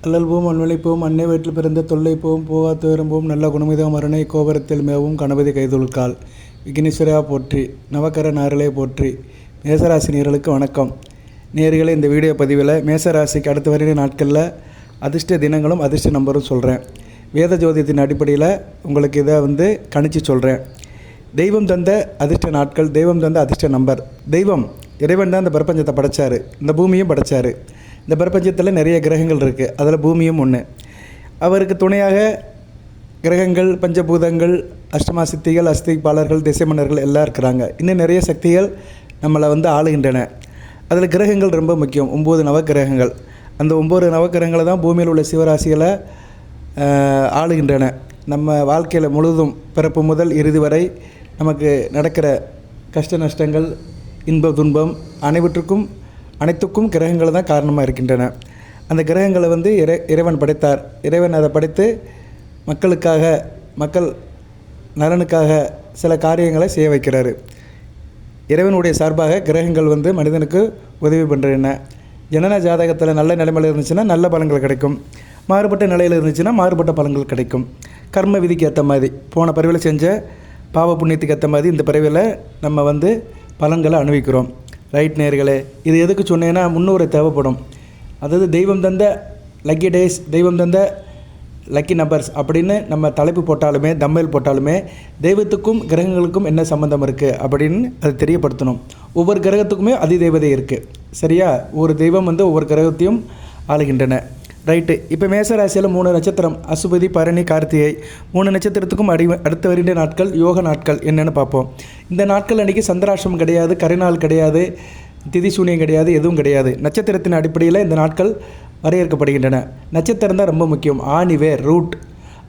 அல்லல் போம் அன்வலை போம் அன்னை வயிற்றில் பிறந்த தொல்லை போம் போகா துயரம் போம் நல்ல குணமித மரணை கோபுரத்தில் மேவும் கணபதி கைதொழுக்கால் விக்னேஸ்வரா போற்றி நவக்கர நாரிலே போற்றி. மேசராசி நேயர்களுக்கு வணக்கம். நேயர்களே, இந்த வீடியோ பதிவில் மேசராசிக்கு அடுத்து வருகிற நாட்களில் அதிர்ஷ்ட தினங்களும் அதிர்ஷ்ட நம்பரும் சொல்கிறேன். வேத ஜோதியத்தின் அடிப்படையில் உங்களுக்கு இதை கணிச்சு சொல்கிறேன். தெய்வம் தந்த அதிர்ஷ்ட நாட்கள், தெய்வம் தந்த அதிர்ஷ்ட நம்பர். தெய்வம் இறைவன் தான் இந்த பிரபஞ்சத்தை படைத்தார், இந்த பூமியும் படைத்தார். இந்த பிரபஞ்சத்தில் நிறைய கிரகங்கள் இருக்குது, அதில் பூமியும் ஒன்று. அவருக்கு துணையாக கிரகங்கள், பஞ்சபூதங்கள், அஷ்டமா சித்திகள், அஸ்திபாலர்கள், திசைமன்னர்கள் எல்லாம் இருக்கிறாங்க. இன்னும் நிறைய சக்திகள் நம்மளை ஆளுகின்றன. அதில் கிரகங்கள் ரொம்ப முக்கியம். 9 நவக்கிரகங்கள். அந்த 9 நவக்கிரகங்களை தான் பூமியில் உள்ள சிவராசிகளை ஆளுகின்றன. நம்ம வாழ்க்கையில் முழுவதும் பிறப்பு முதல் இறுதி வரை நமக்கு நடக்கிற கஷ்ட நஷ்டங்கள், இன்ப துன்பம் அனைத்துக்கும் கிரகங்கள் தான் காரணமாக இருக்கின்றன. அந்த கிரகங்களை இறைவன் படைத்தார். இறைவன் அதை படைத்து மக்களுக்காக, மக்கள் நலனுக்காக சில காரியங்களை செய்ய வைக்கிறாரு. இறைவனுடைய சார்பாக கிரகங்கள் மனிதனுக்கு உதவி பண்ணுறேன்னா, ஜனன ஜாதகத்தில் நல்ல நிலைமையில் இருந்துச்சுன்னா நல்ல பலன்கள் கிடைக்கும், மாறுபட்ட நிலையில் இருந்துச்சுன்னா மாறுபட்ட பலன்கள் கிடைக்கும். கர்ம விதிக்கு ஏற்ற மாதிரி, போன பிறவியில் செஞ்ச பாவ புண்ணியத்துக்கு ஏற்ற மாதிரி இந்த பிறவியில் நம்ம பலன்களை அனுபவிக்கிறோம். ரைட் நேயர்களே, இது எதுக்கு சொன்னேன்னா முன்னோரை தேவைப்படும். அதாவது தெய்வம் தந்த லக்கி டேஸ், தெய்வம் தந்த லக்கி நம்பர்ஸ் அப்படின்னு நம்ம தலைப்பு போட்டாலுமே, தம்மையில் போட்டாலுமே தெய்வத்துக்கும் கிரகங்களுக்கும் என்ன சம்மந்தம் இருக்குது அப்படின்னு அதை தெரியப்படுத்தணும். ஒவ்வொரு கிரகத்துக்குமே அதிதெய்வதை இருக்குது. சரியா? ஒரு தெய்வம் ஒவ்வொரு கிரகத்தையும் ஆளுகின்றன. ரைட்டு. இப்போ மேசராசியில் 3 நட்சத்திரம், அசுபதி, பரணி, கார்த்திகை. 3 நட்சத்திரத்துக்கும் அடுத்த வருகின்ற நாட்கள் யோக நாட்கள் என்னென்னு பார்ப்போம். இந்த நாட்கள் அன்றைக்கி சந்திராஷ்டிரமம் கிடையாது, கரிநாள் கிடையாது, திதி சூனியம் கிடையாது, எதுவும் கிடையாது. நட்சத்திரத்தின் அடிப்படையில் இந்த நாட்கள் வரையறுக்கப்படுகின்றன. நட்சத்திரம் தான் ரொம்ப முக்கியம். ஆணி, வேர், ரூட்.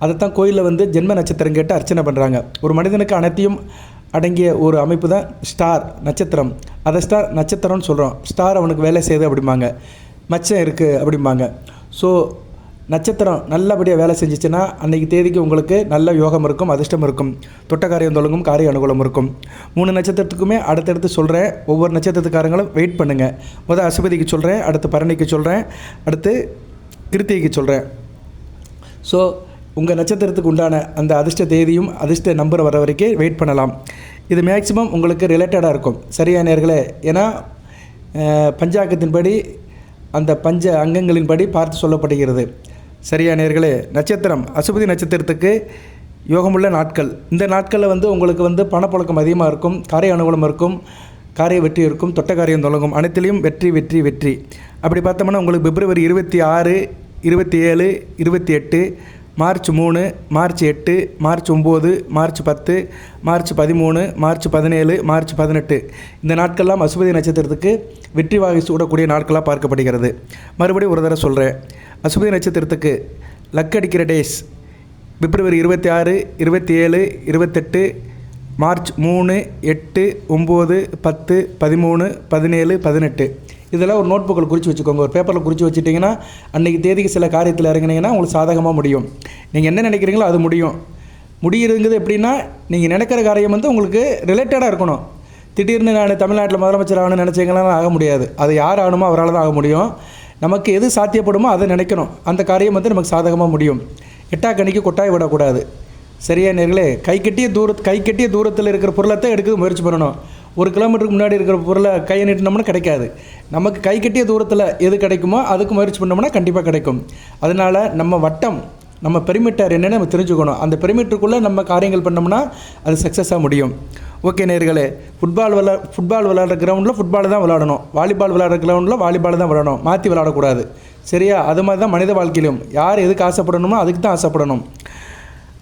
அதைத்தான் கோயிலில் ஜென்ம நட்சத்திரம் கேட்டு அர்ச்சனை பண்ணுறாங்க. ஒரு மனிதனுக்கு அனைத்தையும் அடங்கிய ஒரு அமைப்பு தான் ஸ்டார், நட்சத்திரம். அதை ஸ்டார் நட்சத்திரம்னு சொல்கிறோம். ஸ்டார் அவனுக்கு வேலை செய்யுது அப்படிம்பாங்க, மச்சம் இருக்குது அப்படிம்பாங்க. ஸோ நட்சத்திரம் நல்லபடியாக வேலை செஞ்சிச்சுன்னா அன்றைக்கி தேதிக்கு உங்களுக்கு நல்ல யோகம் இருக்கும், அதிர்ஷ்டம் இருக்கும், தொட்ட காரியம் தொடங்கும், காரிய அனுகூலம் இருக்கும். 3 நட்சத்திரத்துக்குமே அடுத்தடுத்து சொல்கிறேன். ஒவ்வொரு நட்சத்திரத்துக்காரங்களும் வெயிட் பண்ணுங்கள். முதல் அசுபதிக்கு சொல்கிறேன், அடுத்து பரணிக்கு சொல்கிறேன், அடுத்து கிருத்திகைக்கு சொல்கிறேன். ஸோ உங்கள் நட்சத்திரத்துக்கு உண்டான அந்த அதிர்ஷ்ட தேதியும் அதிர்ஷ்ட நம்பர் வர வரைக்கும் வெயிட் பண்ணலாம். இது மேக்ஸிமம் உங்களுக்கு ரிலேட்டடாக இருக்கும். சரியா நேயர்களே? ஏன்னா பஞ்சாங்கத்தின்படி, அந்த பஞ்ச அங்கங்களின்படி பார்த்து சொல்லப்படுகிறது. சரியா நேயர்களே? நட்சத்திரம் அசுபதி நட்சத்திரத்துக்கு யோகமுள்ள நாட்கள். இந்த நாட்களில் உங்களுக்கு பணப்பழக்கம் அதிகமாக இருக்கும், காரிய அனுகூலம் இருக்கும், காரிய வெற்றி இருக்கும், தொட்ட காரியம் தொடங்கும், அனைத்திலையும் வெற்றி வெற்றி வெற்றி. அப்படி பார்த்தோம்னா உங்களுக்கு பிப்ரவரி 26, 27, 28, March 3, March 8, March 9, March 10, March 13, March 17, March 18 இந்த நாட்கள்லாம் அசுபதி நட்சத்திரத்துக்கு வெற்றி வாகை சூடக்கூடிய நாட்களாக பார்க்கப்படுகிறது. மறுபடியும் ஒரு தடவை சொல்கிறேன். அசுபதி நட்சத்திரத்துக்கு லக்கடிக்கிற டேஸ் பிப்ரவரி 26, 27, 28, மார்ச் 3, 8, 9, 10, 13, 17, 18 இதெல்லாம் ஒரு நோட் புக்கில் குறித்து வச்சுக்கோங்க. ஒரு பேப்பரில் குறித்து வச்சுட்டிங்கன்னா அன்றைக்கி தேதிக்கு சில காரியத்தில் இறங்கினீங்கன்னா உங்களுக்கு சாதகமாக முடியும். நீங்கள் என்ன நினைக்கிறீங்களோ அது முடியுதுங்கிறது எப்படின்னா, நீங்கள் நினைக்கிற காரியம் உங்களுக்கு ரிலேட்டடாக இருக்கணும். திடீர்னு நான் தமிழ்நாட்டில் முதலமைச்சர் ஆகணும்னு நினச்சிங்களாம் ஆக முடியாது. அது யார் ஆகணுமோ அவரால் தான் ஆக முடியும். நமக்கு எது சாத்தியப்படுமோ அதை நினைக்கணும். அந்த காரியம் நமக்கு சாதகமாக முடியும். எட்டாக்கணிக்கு கொட்டாய் விடக்கூடாது. சரியா நேர்களே? கைக்கட்டிய தூரத்தில் இருக்கிற பொருளை எடுக்க முயற்சி பண்ணணும். 1 கிலோமீட்டருக்கு முன்னாடி இருக்கிற பொருளை கையை நீட்டினோம்னா கிடைக்காது. நமக்கு கைக்கட்டிய தூரத்தில் எது கிடைக்குமோ அதுக்கு முயற்சி பண்ணோம்னா கண்டிப்பாக கிடைக்கும். அதனால் நம்ம வட்டம், நம்ம பெரிமீட்டர் என்னென்னு நம்ம தெரிஞ்சுக்கணும். அந்த பெரிமீட்டருக்குள்ளே நம்ம காரியங்கள் பண்ணோம்னா அது சக்ஸஸாக முடியும். ஓகே நேயர்களே, ஃபுட்பால் விளையாடுற கிரவுண்டில் ஃபுட்பால் தான் விளையாடணும், வாலிபால் விளையாடுற கிரவுண்டில் வாலிபால் தான் விளையாடணும், மாற்றி விளையாடக்கூடாது. சரியா? அது மாதிரி தான் மனித வாழ்க்கையிலும் யார் எதுக்கு ஆசைப்படணுமோ அதுக்கு தான் ஆசைப்படணும்.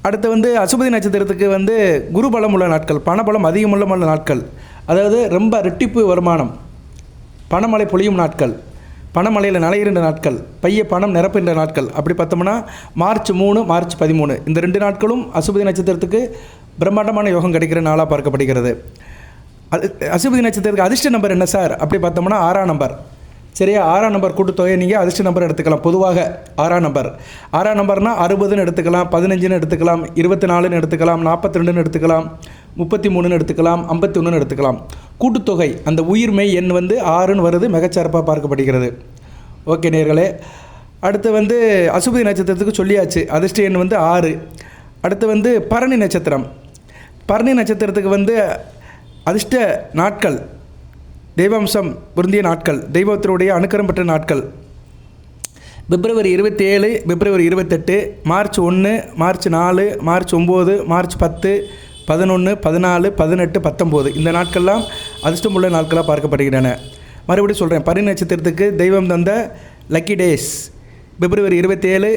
அடுத்து அசுபதி நட்சத்திரத்துக்கு குரு பலம் உள்ள நாட்கள், பணபலம் அதிகமுள்ள நாட்கள். அதாவது ரொம்ப ரெட்டிப்பு வருமானம், பணமழை பொழியும் நாட்கள், பணமழையில் நலையிற நாட்கள், பைய பணம் நிரப்புகின்ற நாட்கள். அப்படி பார்த்தோம்னா மார்ச் 3, மார்ச் 13 இந்த 2 நாட்களும் அசுபதி நட்சத்திரத்துக்கு பிரம்மாண்டமான யோகம் கிடைக்கிற நாளாக பார்க்கப்படுகிறது. அசுபதி நட்சத்திரத்துக்கு அதிர்ஷ்ட நம்பர் என்ன சார் அப்படி பார்த்தோம்னா 6ஆம் நம்பர். சரியா? 6ஆம் நம்பர் கூட்டுத்தொகை நீங்கள் அதிர்ஷ்ட நம்பர் எடுத்துக்கலாம். பொதுவாக 6ஆம் நம்பர்னால் 60ன்னு எடுத்துக்கலாம், 15ன்னு எடுத்துக்கலாம், 24ன்னு எடுத்துக்கலாம், 42ன்னு எடுத்துக்கலாம், 33ன்னு எடுத்துக்கலாம், 51ன்னு எடுத்துக்கலாம். கூட்டுத்தொகை அந்த உயிர்மெய் எண் 6ன்னு வருது, மிகச்சிறப்பாக பார்க்கப்படுகிறது. ஓகே நேயர்களே, அடுத்து வந்து அசுபதி நட்சத்திரத்துக்கு சொல்லியாச்சு, அதிர்ஷ்ட எண் வந்து 6. அடுத்து வந்து பரணி நட்சத்திரம். பரணி நட்சத்திரத்துக்கு வந்து அதிர்ஷ்ட நாட்கள், தெய்வாம்சம் பொருந்திய நாட்கள், தெய்வத்தினுடைய அனுக்கிரம் பெற்ற நாட்கள் பிப்ரவரி 27, பிப்ரவரி 28, மார்ச் 1, மார்ச் 4, மார்ச் 9, மார்ச் 10, 11, 14, 18, 19 இந்த நாட்கள்லாம் அதிர்ஷ்டமுள்ள நாட்களாக பார்க்கப்படுகின்றன. மறுபடியும் சொல்கிறேன், பரணி நட்சத்திரத்துக்கு தெய்வம் தந்த லக்கி டேஸ் பிப்ரவரி 27,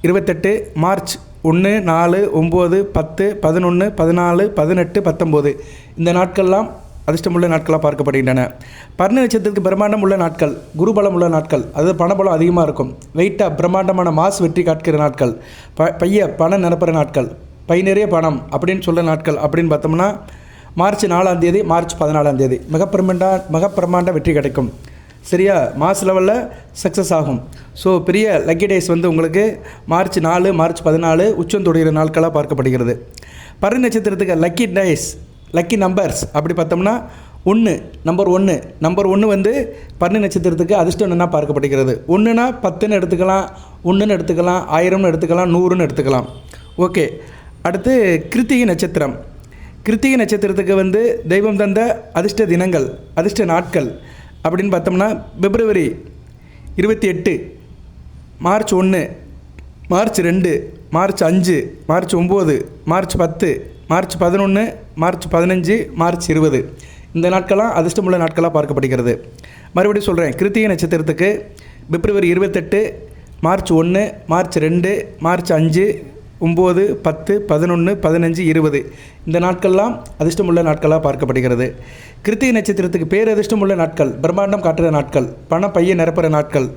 28, மார்ச் 1, 4, 9, 10, 11, 14, 18, 19 இந்த நாட்கள்லாம் அதிர்ஷ்டமுள்ள நாட்களாக பார்க்கப்படுகின்றன. பரணி நட்சத்திரத்துக்கு பிரம்மாண்டம் உள்ள நாட்கள், குருபலம் உள்ள நாட்கள், அதாவது பணபலம் அதிகமாக இருக்கும், வெயிட்டாக பிரம்மாண்டமான மாஸ் வெற்றி காட்கிற நாட்கள், பைய பணம் நிரப்புற நாட்கள், பை நிறைய பணம் அப்படின்னு சொல்கிற நாட்கள் அப்படின்னு பார்த்தோம்னா மார்ச் 4ஆம் தேதி, மார்ச் 14ஆம் தேதி மிக பிரம்மாண்ட வெற்றி கிடைக்கும். சரியா, மாஸ் லெவலில் சக்ஸஸ் ஆகும். ஸோ பெரிய லக்கி டேஸ் வந்து உங்களுக்கு மார்ச் 4, மார்ச் 14 உச்சம் தொடுகிற நாட்களாக பார்க்கப்படுகிறது. பரணி நட்சத்திரத்துக்கு லக்கி டேஸ், லக்கி நம்பர்ஸ் அப்படி பார்த்தோம்னா 1, நம்பர் 1 வந்து பரணி நட்சத்திரத்துக்கு அதிர்ஷ்டம் என்ன பார்க்கப்படுகிறது. 1னா 10ன்னு எடுத்துக்கலாம், 1ன்னு எடுத்துக்கலாம், 1000ன்னு எடுத்துக்கலாம், 100ன்னு எடுத்துக்கலாம். ஓகே. அடுத்து கிருத்திகை நட்சத்திரம். கிருத்திகை நட்சத்திரத்துக்கு வந்து தெய்வம் தந்த அதிர்ஷ்ட தினங்கள், அதிர்ஷ்ட நாட்கள் அப்படின்னு பார்த்தோம்னா பிப்ரவரி 28, March 1, March 2, March 5, March 9, March 10, March 11, March 15, March 20 இந்த நாட்கள்லாம் அதிர்ஷ்டமுள்ள நாட்களாக பார்க்கப்படுகிறது. மறுபடியும் சொல்கிறேன், கிருத்திகை நட்சத்திரத்துக்கு பிப்ரவரி 28, மார்ச் 1, மார்ச் 2, மார்ச் 5, 9, 10, 11, 15, 20 இந்த நாட்கள்லாம் அதிர்ஷ்டமுள்ள நாட்களாக பார்க்கப்படுகிறது. கிருத்திகை நட்சத்திரத்துக்கு பேரதிர்ஷ்டமுள்ள நாட்கள், பிரம்மாண்டம் காட்டுற நாட்கள், பண பையை நிரப்புற நாட்கள்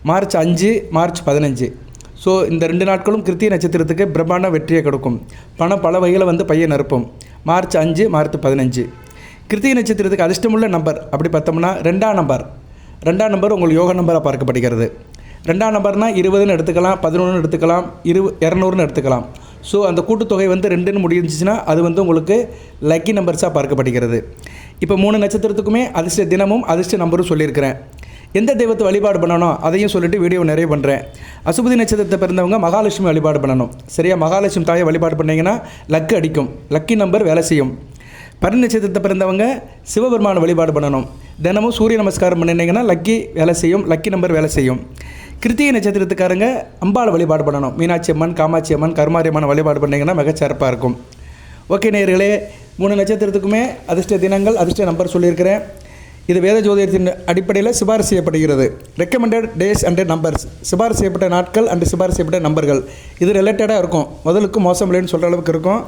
மார்ச் 5, மார்ச் 15. ஸோ இந்த 2 நாட்களும் கிருத்திகை நட்சத்திரத்துக்கு பிரம்மாண்ட வெற்றியை கொடுக்கும். பணம் பல வகையில் வந்து பையை நிரப்பும். March 5, March 15. கிருத்திகை நட்சத்திரத்துக்கு அதிர்ஷ்டமுள்ள நம்பர் அப்படி பார்த்தோம்னா 2ஆம் நம்பர். 2ஆம் நம்பர் உங்களுக்கு யோக நம்பராக பார்க்கப்படுகிறது. 2ஆம் நம்பர்னால் 20ன்னு எடுத்துக்கலாம், 11ன்னு எடுத்துக்கலாம், 200ன்னு எடுத்துக்கலாம். ஸோ அந்த கூட்டுத்தொகை வந்து 2ன்னு முடிஞ்சிச்சுன்னா அது வந்து உங்களுக்கு லக்கி நம்பர்ஸாக பார்க்கப்படுகிறது. இப்போ 3 நட்சத்திரத்துக்குமே அதிர்ஷ்ட தினமும் அதிர்ஷ்ட நம்பரும் சொல்லியிருக்கிறேன். எந்த தெய்வத்தை வழிபாடு பண்ணணும் அதையும் சொல்லிட்டு வீடியோ நிறைய பண்ணுறேன். அசுபதி நட்சத்திரத்தை பிறந்தவங்க மகாலட்சுமி வழிபாடு பண்ணணும். சரியா, மகாலட்சுமி தாயை வழிபாடு பண்ணிங்கன்னா லக்கு அடிக்கும், லக்கி நம்பர் வேலை செய்யும். பரணி நட்சத்திரத்தை பிறந்தவங்க சிவபெருமான வழிபாடு பண்ணணும். தினமும் சூரிய நமஸ்காரம் பண்ணினீங்கன்னா லக்கி வேலை செய்யும், லக்கி நம்பர் வேலை செய்யும். கிருத்திகை நட்சத்திரத்துக்காரங்க அம்பாள் வழிபாடு பண்ணணும். மீனாட்சி அம்மன், காமாட்சி அம்மன், கருமாரி அம்மன் வழிபாடு பண்ணிங்கன்னா மிகச்சிறப்பாக இருக்கும். ஓகே நேயர்களே, 3 நட்சத்திரத்துக்குமே அதிர்ஷ்ட தினங்கள், அதிர்ஷ்ட நம்பர் சொல்லியிருக்கிறேன். இது வேத ஜோதிடத்தின் அடிப்படையில் சிபாரிசு செய்யப்படுகிறது. ரெக்கமெண்டட் டேஸ் அண்ட் நம்பர்ஸ், சிபாரிசு செய்யப்பட்ட நாட்கள் அண்டு சிபாரிசு செய்யப்பட்ட நம்பர்கள். இது ரிலேட்டடாக இருக்கும், முதலுக்கு மோசம் இல்லைன்னு சொல்கிற அளவுக்கு இருக்கும்.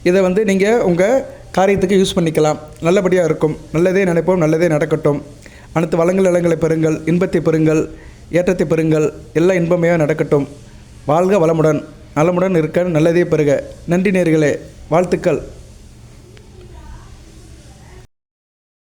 இதை வந்து நீங்கள் உங்கள் காரியத்துக்கு யூஸ் பண்ணிக்கலாம். நல்லபடியாக இருக்கும். நல்லதே நினைப்போம், நல்லதே நடக்கட்டும். அனைத்து வளங்கள் நலங்களை பெறுங்கள், இன்பத்தை பெறுங்கள், ஏற்றத்தை பெறுங்கள். எல்லாம் இன்பமையாக நடக்கட்டும். வாழ்க வளமுடன், நலமுடன் இருக்க, நல்லதே பெறுக. நன்றி நேயர்களே, வாழ்த்துக்கள்.